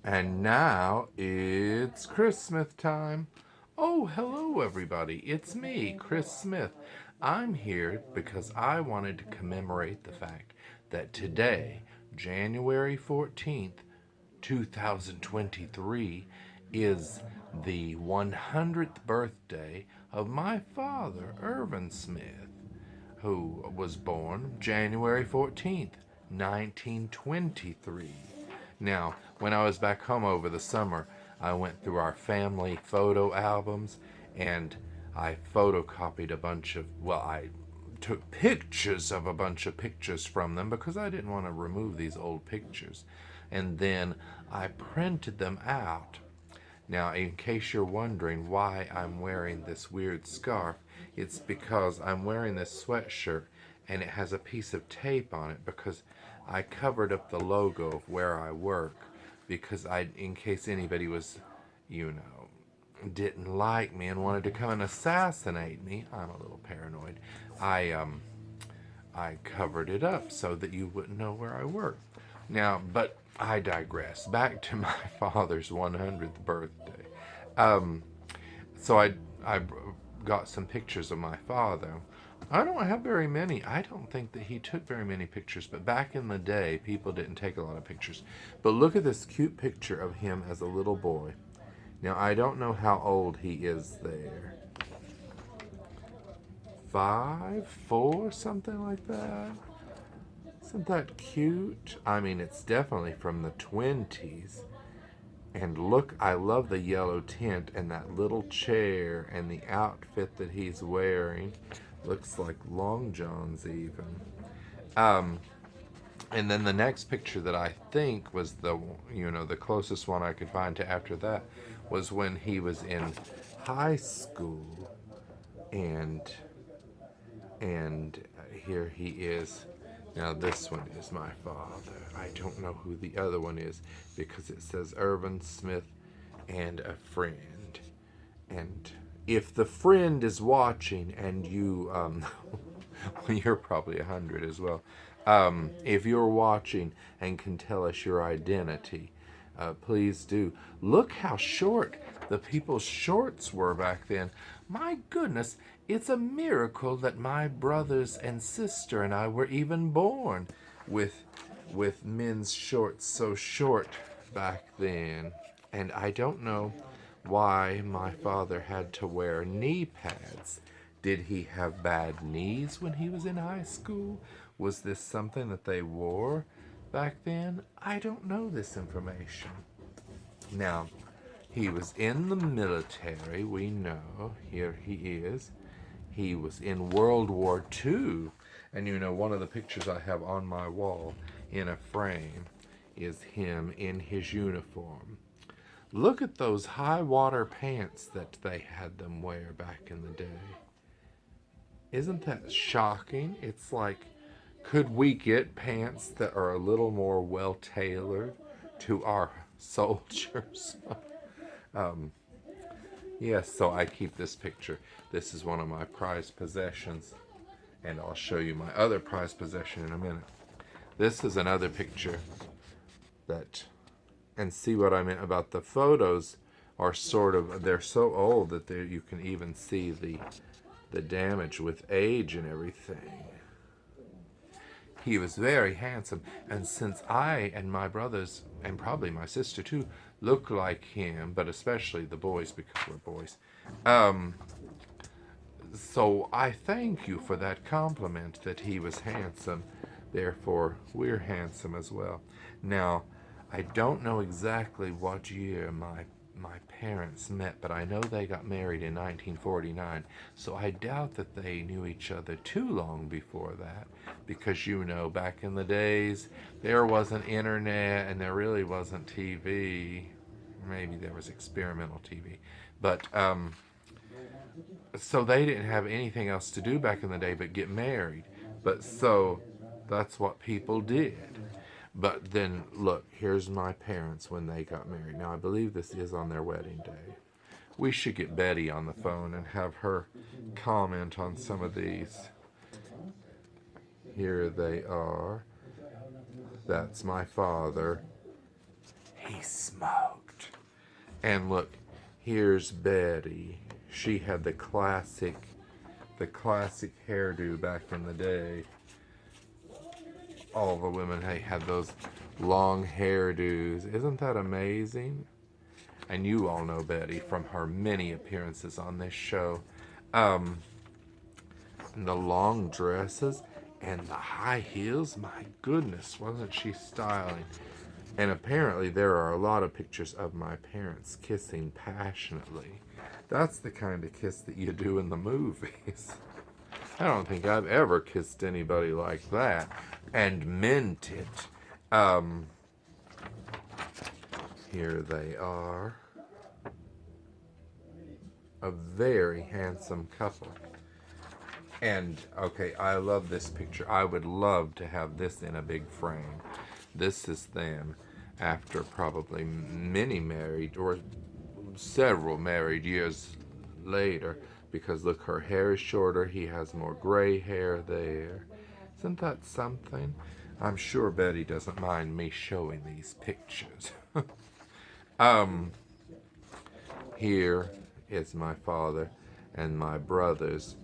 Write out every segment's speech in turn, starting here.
And now it's Chris Smith time. Oh, hello, everybody. It's me, Chris Smith. I'm here because I wanted to commemorate the fact that today, January 14th, 2023, is the 100th birthday of my father, Ervin Smith, who was born January 14th, 1923. Now, when I was back home over the summer, I went through our family photo albums and I photocopied a bunch of, well, I took pictures of a bunch of pictures from them because I didn't want to remove these old pictures. And then I printed them out. Now, in case you're wondering why I'm wearing this weird scarf, it's because I'm wearing this sweatshirt and it has a piece of tape on it because I covered up the logo of where I work because in case anybody was, didn't like me and wanted to come and assassinate me, I'm a little paranoid. I covered it up so that you wouldn't know where I work. Now, but I digress. Back to my father's 100th birthday. Um, so I got some pictures of my father. I don't have very many. I don't think that he took very many pictures, but back in the day, people didn't take a lot of pictures. But look at this cute picture of him as a little boy. Now, I don't know how old he is there. 5, 4, something like that. Isn't that cute? I mean, it's definitely from the 20s. And look, I love the yellow tint and that little chair and the outfit that he's wearing. Looks like long johns even. Um, and then the next picture that I think was the closest one I could find to after that was when he was in high school, and here he is. Now this one is my father. I don't know who the other one is because it says Ervin Smith and a friend. And if the friend is watching and you, well, you're probably 100 as well. If you're watching and can tell us your identity, please do. Look how short the people's shorts were back then. My goodness, it's a miracle that my brothers and sister and I were even born with men's shorts so short back then. And I don't know why my father had to wear knee pads. Did he have bad knees when he was in high school? Was this something that they wore back then? I don't know this information. Now, he was in the military, we know. Here he is. He was in World War II. And one of the pictures I have on my wall in a frame is him in his uniform. Look at those high water pants that they had them wear back in the day. Isn't that shocking? It's like, could we get pants that are a little more well tailored to our soldiers? Yes, so I keep this picture. This is one of my prized possessions, and I'll show you my other prized possession in a minute. This is another picture and see what I meant about the photos are they're so old that you can even see the damage with age and everything. He was very handsome, and since I and my brothers, and probably my sister too, look like him, but especially the boys because we're boys, so I thank you for that compliment that he was handsome. Therefore, we're handsome as well. Now, I don't know exactly what year my parents met, but I know they got married in 1949. So I doubt that they knew each other too long before that, because back in the days, there wasn't internet and there really wasn't TV. Maybe there was experimental TV, but so they didn't have anything else to do back in the day but get married. But so that's what people did. But then, look, here's my parents when they got married. Now, I believe this is on their wedding day. We should get Betty on the phone and have her comment on some of these. Here they are. That's my father. He smoked. And look, here's Betty. She had the classic hairdo back in the day. All the women had those long hairdos. Isn't that amazing? And you all know Betty from her many appearances on this show. And the long dresses and the high heels, my goodness, wasn't she styling? And apparently there are a lot of pictures of my parents kissing passionately. That's the kind of kiss that you do in the movies. I don't think I've ever kissed anybody like that and meant it. Here they are. A very handsome couple. And, okay, I love this picture. I would love to have this in a big frame. This is them after probably many married, or several married years later. Because, look, her hair is shorter. He has more gray hair there. Isn't that something? I'm sure Betty doesn't mind me showing these pictures. Here is my father and my brothers.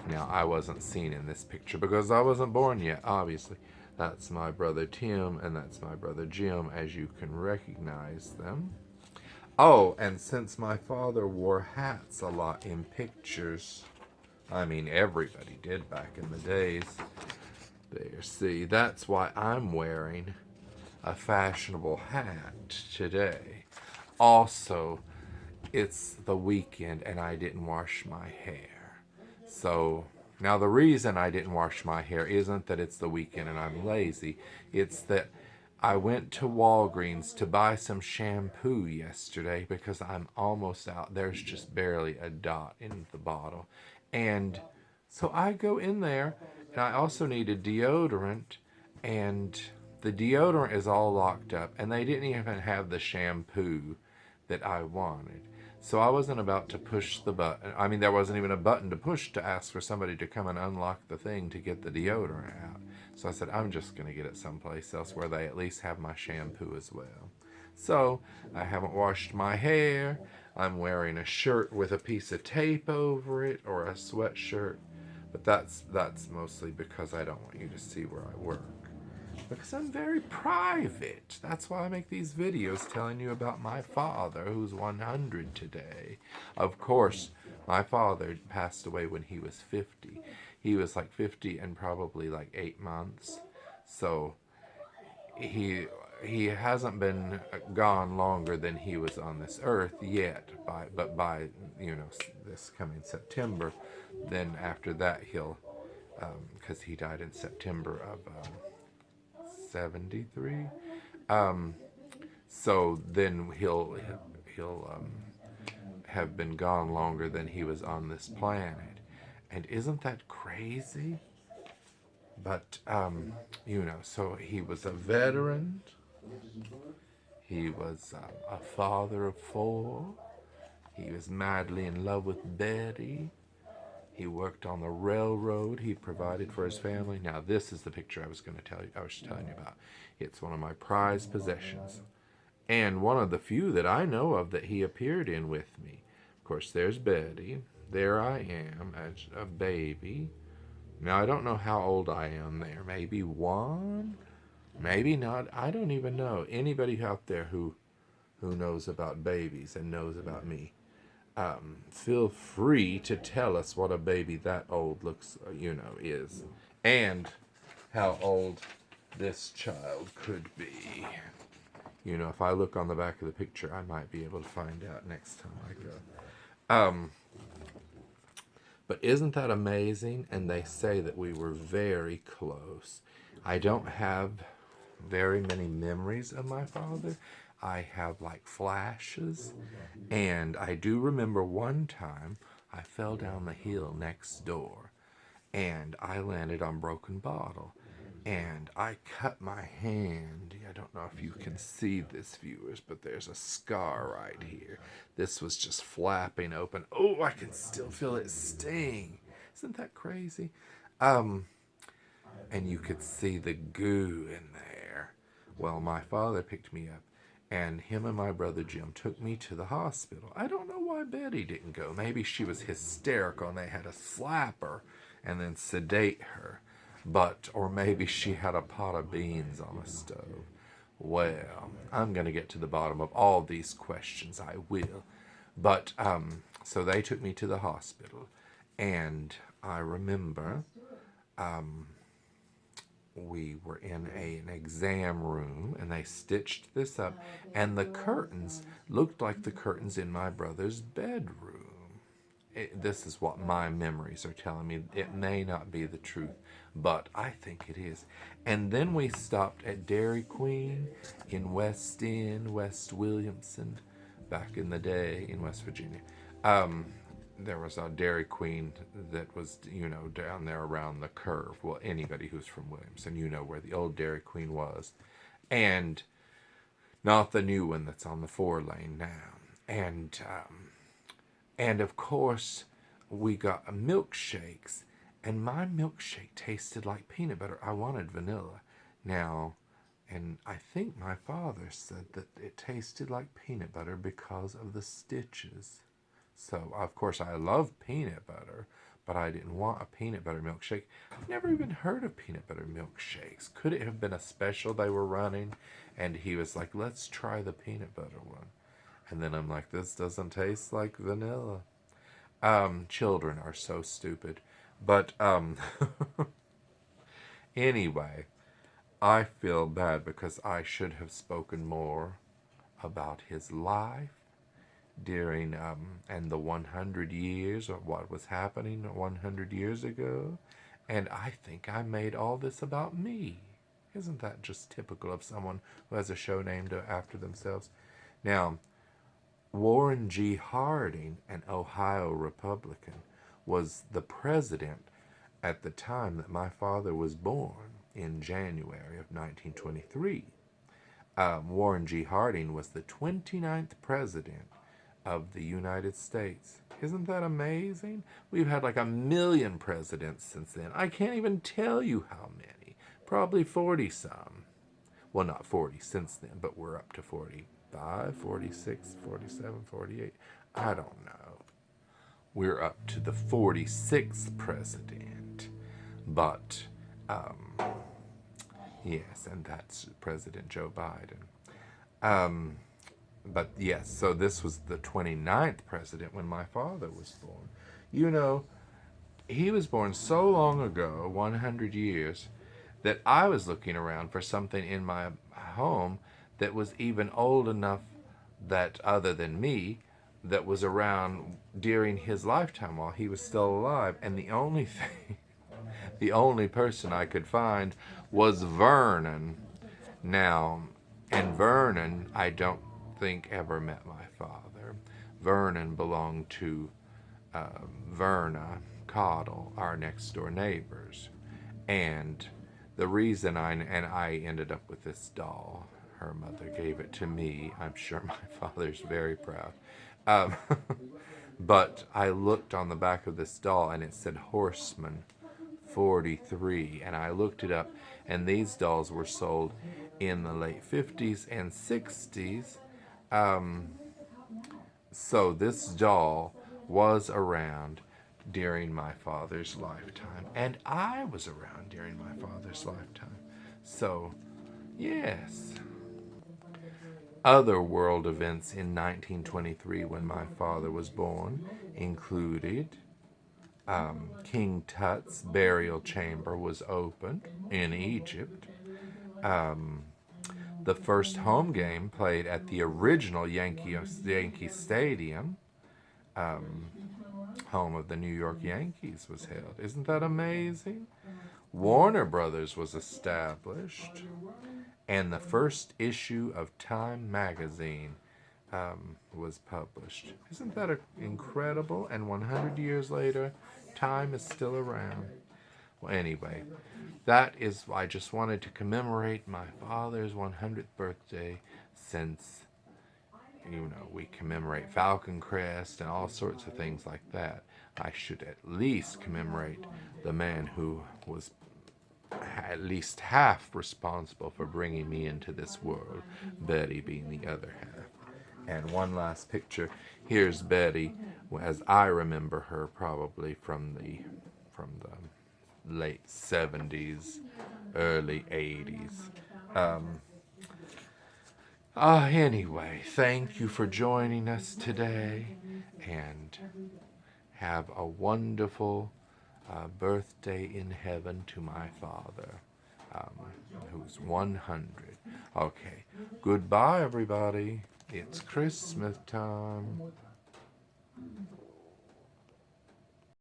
Now, I wasn't seen in this picture because I wasn't born yet, obviously. That's my brother Tim, and that's my brother Jim, as you can recognize them. Oh, and since my father wore hats a lot in pictures, I mean, everybody did back in the days. There, see, that's why I'm wearing a fashionable hat today. Also, it's the weekend and I didn't wash my hair. So, now the reason I didn't wash my hair isn't that it's the weekend and I'm lazy. It's that I went to Walgreens to buy some shampoo yesterday because I'm almost out. There's just barely a dot in the bottle. And so I go in there, and I also needed deodorant, and the deodorant is all locked up, and they didn't even have the shampoo that I wanted. So I wasn't about to push the button. I mean, there wasn't even a button to push to ask for somebody to come and unlock the thing to get the deodorant out. So I said, I'm just going to get it someplace else where they at least have my shampoo as well. So I haven't washed my hair. I'm wearing a shirt with a piece of tape over it, or a sweatshirt. But that's mostly because I don't want you to see where I work. Because I'm very private. That's why I make these videos telling you about my father, who's 100 today. Of course, my father passed away when he was 50. He was like 50 and probably like 8 months. So he hasn't been gone longer than he was on this earth yet. But by this coming September, then after that he'll, because he died in September of 73. So then he'll have been gone longer than he was on this planet. And isn't that crazy? But, so he was a veteran. He was a father of 4. He was madly in love with Betty. He worked on the railroad. He provided for his family. Now, this is the picture I was telling you about. It's one of my prized possessions. And one of the few that I know of that he appeared in with me. Of course, there's Betty. There I am as a baby. Now, I don't know how old I am there. Maybe 1? Maybe not. I don't even know. Anybody out there who knows about babies and knows about me, feel free to tell us what a baby that old looks, is. And how old this child could be. If I look on the back of the picture, I might be able to find out next time I go. But isn't that amazing? And they say that we were very close. I don't have very many memories of my father. I have like flashes. And I do remember one time I fell down the hill next door and I landed on broken bottle. And I cut my hand. I don't know if you can see this, viewers, but there's a scar right here. This was just flapping open. Oh, I can still feel it sting. Isn't that crazy? And you could see the goo in there. Well, my father picked me up, And him and my brother Jim took me to the hospital. I don't know why Betty didn't go. Maybe she was hysterical and they had to slap her and then sedate her. Or maybe she had a pot of beans on the stove. Well, I'm going to get to the bottom of all these questions. I will. So they took me to the hospital. And I remember we were in an exam room and they stitched this up. And the curtains looked like the curtains in my brother's bedroom. This is what my memories are telling me. It may not be the truth, but I think it is. And then we stopped at Dairy Queen in West End, West Williamson, back in the day in West Virginia. There was a Dairy Queen that was, down there around the curve. Well, anybody who's from Williamson, where the old Dairy Queen was. And not the new one that's on the 4-lane now. And of course, we got milkshakes, and my milkshake tasted like peanut butter. I wanted vanilla. Now, and I think my father said that it tasted like peanut butter because of the stitches. So, of course, I love peanut butter, but I didn't want a peanut butter milkshake. I've never even heard of peanut butter milkshakes. Could it have been a special they were running? And he was like, let's try the peanut butter one. And then I'm like, this doesn't taste like vanilla. Children are so stupid. But, anyway, I feel bad because I should have spoken more about his life during, and the 100 years of what was happening 100 years ago. And I think I made all this about me. Isn't that just typical of someone who has a show named after themselves? Now, Warren G. Harding, an Ohio Republican, was the president at the time that my father was born in January of 1923. Warren G. Harding was the 29th president of the United States. Isn't that amazing? We've had like 1 million presidents since then. I can't even tell you how many. Probably 40 some. Well, not 40 since then, but we're up to 45, 46, 47, 48. I don't know. We're up to the 46th president. But, yes, and that's President Joe Biden. But yes, so this was the 29th president when my father was born. He was born so long ago, 100 years, that I was looking around for something in my home that was even old enough that, other than me, that was around during his lifetime while he was still alive. And the only person I could find was Vernon. Now, and Vernon, I don't think ever met my father. Vernon belonged to Verna Cottle, our next door neighbors. And the reason I ended up with this doll, her mother gave it to me. I'm sure my father's very proud. But I looked on the back of this doll and it said Horseman 43, and I looked it up, and these dolls were sold in the late 50s and 60s. So this doll was around during my father's lifetime, and I was around during my father's lifetime. So, yes. Other world events in 1923 when my father was born included King Tut's burial chamber was opened in Egypt. The first home game played at the original Yankee Stadium, home of the New York Yankees, was held. Isn't that amazing? Warner Brothers was established, and the first issue of Time magazine was published. Isn't that incredible? And 100 years later, Time is still around. Well, anyway, I just wanted to commemorate my father's 100th birthday, since, we commemorate Falcon Crest and all sorts of things like that. I should at least commemorate the man who was at least half responsible for bringing me into this world, Betty being the other half. And one last picture. Here's Betty, as I remember her, probably from the late 70s, early 80s. Anyway, thank you for joining us today, and have a wonderful birthday in heaven to my father, who's 100. Okay, goodbye, everybody. It's Christmas time.